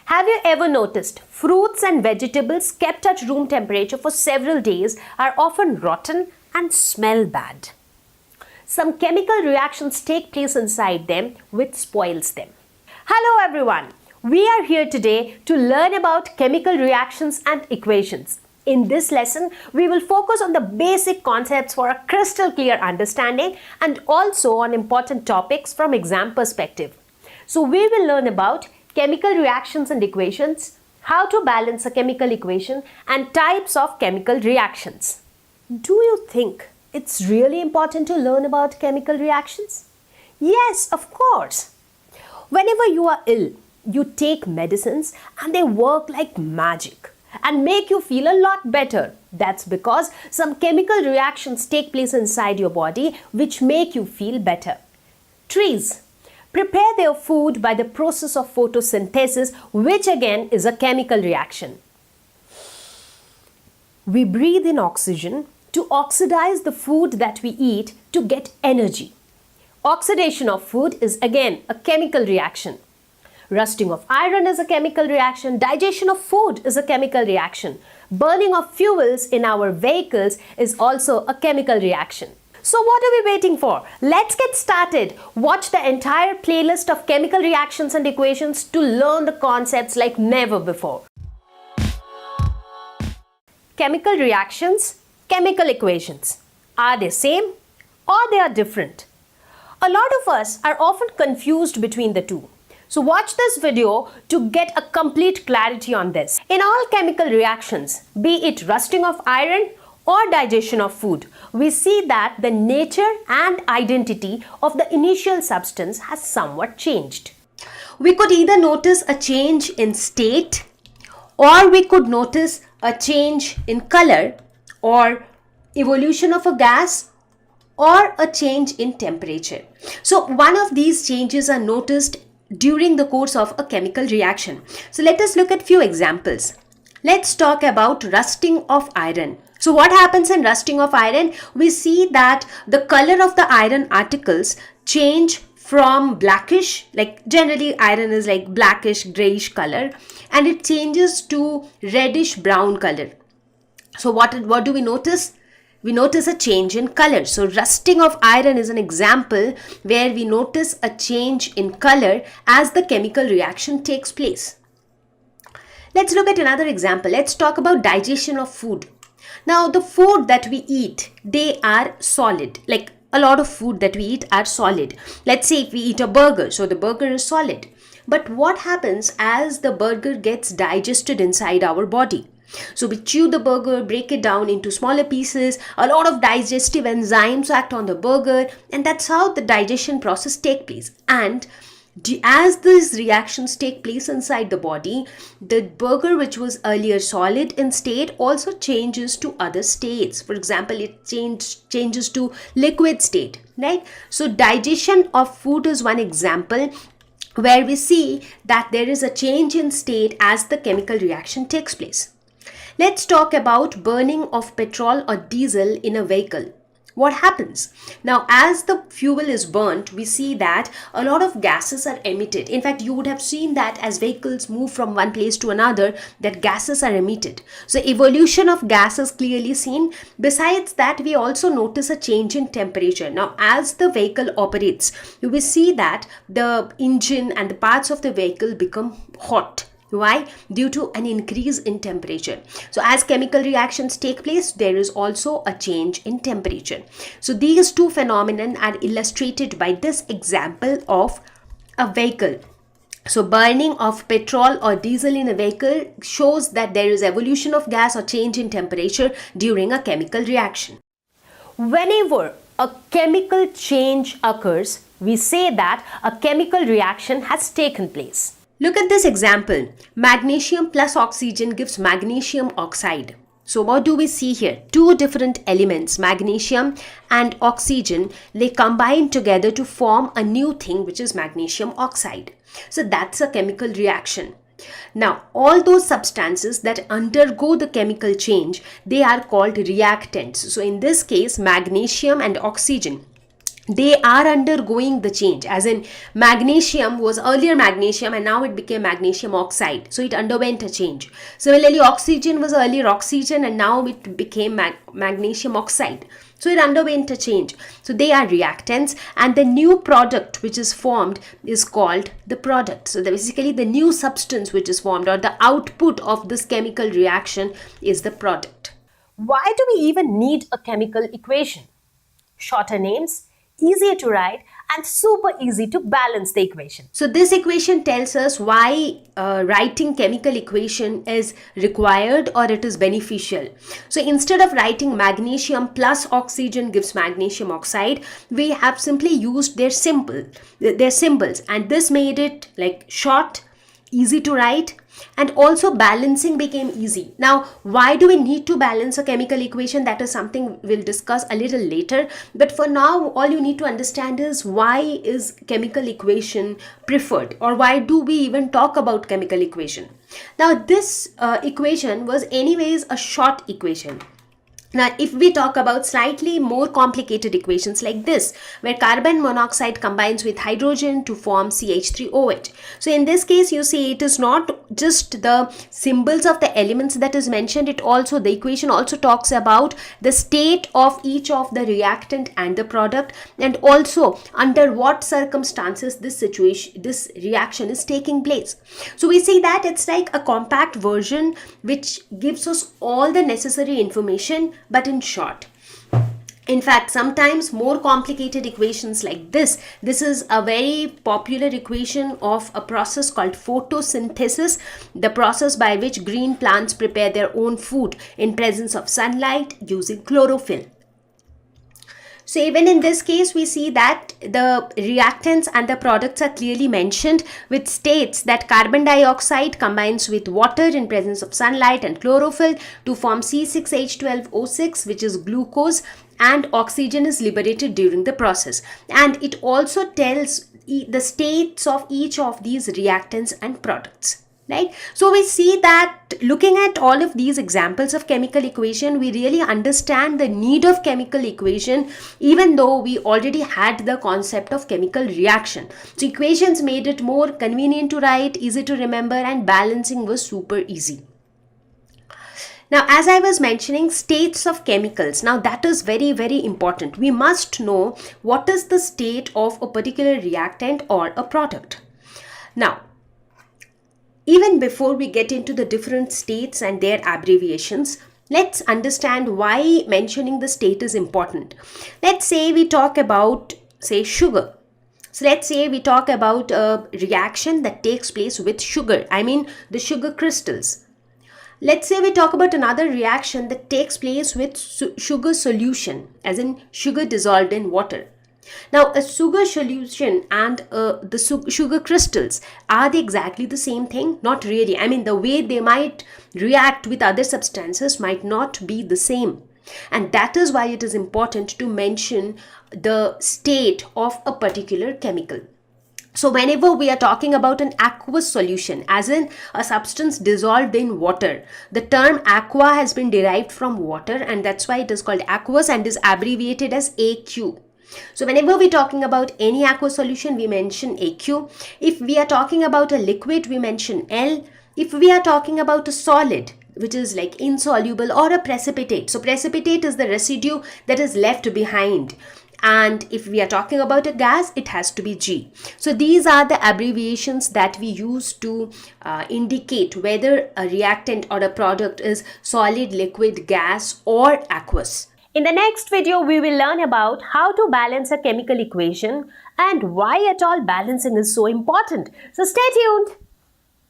Have you ever noticed fruits and vegetables kept at room temperature for several days are often rotten and smell bad? Some chemical reactions take place inside them which spoils them. Hello everyone, we are here today to learn about chemical reactions and equations. In this lesson, we will focus on the basic concepts for a crystal clear understanding and also on important topics from exam perspective. So we will learn about chemical reactions and equations, how to balance a chemical equation, and types of chemical reactions. Do you think it's really important to learn about chemical reactions? Yes, of course. Whenever you are ill, you take medicines and they work like magic and make you feel a lot better. That's because some chemical reactions take place inside your body which make you feel better. Trees prepare their food by the process of photosynthesis, which again is a chemical reaction. We breathe in oxygen to oxidize the food that we eat to get energy. Oxidation of food is again a chemical reaction. Rusting of iron is a chemical reaction. Digestion of food is a chemical reaction. Burning of fuels in our vehicles is also a chemical reaction. So what are we waiting for? Let's get started. Watch the entire playlist of chemical reactions and equations to learn the concepts like never before. Chemical reactions, chemical equations. Are they same or they are different? A lot of us are often confused between the two. So watch this video to get a complete clarity on this. In all chemical reactions, be it rusting of iron or digestion of food, we see that the nature and identity of the initial substance has somewhat changed. We could either notice a change in state, or we could notice a change in color, or evolution of a gas, or a change in temperature. So one of these changes are noticed during the course of a chemical reaction. So let us look at few examples. Let's talk about rusting of iron. So what happens in rusting of iron? We see that the color of the iron particles change from blackish, like generally iron is like blackish grayish color, and it changes to reddish brown color. So what do we notice? We notice a change in color. So rusting of iron is an example where we notice a change in color as the chemical reaction takes place. Let's look at another example. Let's talk about digestion of food. Now the food that we eat, they are solid. Like a lot of food that we eat are solid. Let's say if we eat a burger, so the burger is solid. But what happens as the burger gets digested inside our body? So we chew the burger, break it down into smaller pieces, a lot of digestive enzymes act on the burger, and that's how the digestion process takes place. And as these reactions take place inside the body, the burger which was earlier solid in state also changes to other states. For example, it changes to liquid state, right? So digestion of food is one example where we see that there is a change in state as the chemical reaction takes place. Let's talk about burning of petrol or diesel in a vehicle. What happens? Now, as the fuel is burnt, we see that a lot of gases are emitted. In fact, you would have seen that as vehicles move from one place to another, that gases are emitted. So, evolution of gas is clearly seen. Besides that, we also notice a change in temperature. Now, as the vehicle operates, you will see that the engine and the parts of the vehicle become hot. Why? Due to an increase in temperature. So as chemical reactions take place, there is also a change in temperature. So these two phenomena are illustrated by this example of a vehicle. So burning of petrol or diesel in a vehicle shows that there is evolution of gas or change in temperature during a chemical reaction. Whenever a chemical change occurs, we say that a chemical reaction has taken place. Look at this example. Magnesium plus oxygen gives magnesium oxide. So what do we see here? Two different elements, magnesium and oxygen, they combine together to form a new thing which is magnesium oxide. So that's a chemical reaction. Now, all those substances that undergo the chemical change, they are called reactants. So in this case, magnesium and oxygen, they are undergoing the change, as in magnesium was earlier magnesium and now it became magnesium oxide, so it underwent a change. Similarly, oxygen was earlier oxygen and now it became magnesium oxide, so it underwent a change. So they are reactants, and the new product which is formed is called the product. So basically the new substance which is formed, or the output of this chemical reaction, is the product. Why do we even need a chemical equation? Shorter names, easier to write, and super easy to balance the equation. So this equation tells us why writing chemical equation is required or it is beneficial. So instead of writing magnesium plus oxygen gives magnesium oxide, we have simply used their symbols, and this made it like short, easy to write, and also balancing became easy. Now, why do we need to balance a chemical equation? That is something we'll discuss a little later. But for now, all you need to understand is why is chemical equation preferred, or why do we even talk about chemical equation? Now, this equation was anyways a short equation. Now, if we talk about slightly more complicated equations like this, where carbon monoxide combines with hydrogen to form CH3OH. So in this case, you see it is not just the symbols of the elements that is mentioned, the equation also talks about the state of each of the reactant and the product, and also under what circumstances this reaction is taking place. So we see that it's like a compact version which gives us all the necessary information, but in short. In fact, sometimes more complicated equations like this is a very popular equation of a process called photosynthesis, the process by which green plants prepare their own food in presence of sunlight using chlorophyll. So even in this case, we see that the reactants and the products are clearly mentioned, which states that carbon dioxide combines with water in presence of sunlight and chlorophyll to form C6H12O6, which is glucose, and oxygen is liberated during the process. And it also tells the states of each of these reactants and products. Right? So we see that looking at all of these examples of chemical equation, we really understand the need of chemical equation, even though we already had the concept of chemical reaction. So equations made it more convenient to write, easy to remember, and balancing was super easy. Now, as I was mentioning, states of chemicals. Now, that is very, very important. We must know what is the state of a particular reactant or a product. Now, even before we get into the different states and their abbreviations, let's understand why mentioning the state is important. Let's say we talk about, say, sugar. So let's say we talk about a reaction that takes place with sugar. I mean the sugar crystals. Let's say we talk about another reaction that takes place with sugar solution, as in sugar dissolved in water. Now, a sugar solution and the sugar crystals, are they exactly the same thing? Not really. I mean, the way they might react with other substances might not be the same. And that is why it is important to mention the state of a particular chemical. So whenever we are talking about an aqueous solution, as in a substance dissolved in water, the term aqua has been derived from water, and that's why it is called aqueous and is abbreviated as AQ. So whenever we're talking about any aqueous solution, we mention AQ. If we are talking about a liquid, we mention L. If we are talking about a solid, which is like insoluble, or a precipitate. So precipitate is the residue that is left behind. And if we are talking about a gas, it has to be G. So these are the abbreviations that we use to indicate whether a reactant or a product is solid, liquid, gas, or aqueous. In the next video, we will learn about how to balance a chemical equation and why at all balancing is so important. So stay tuned.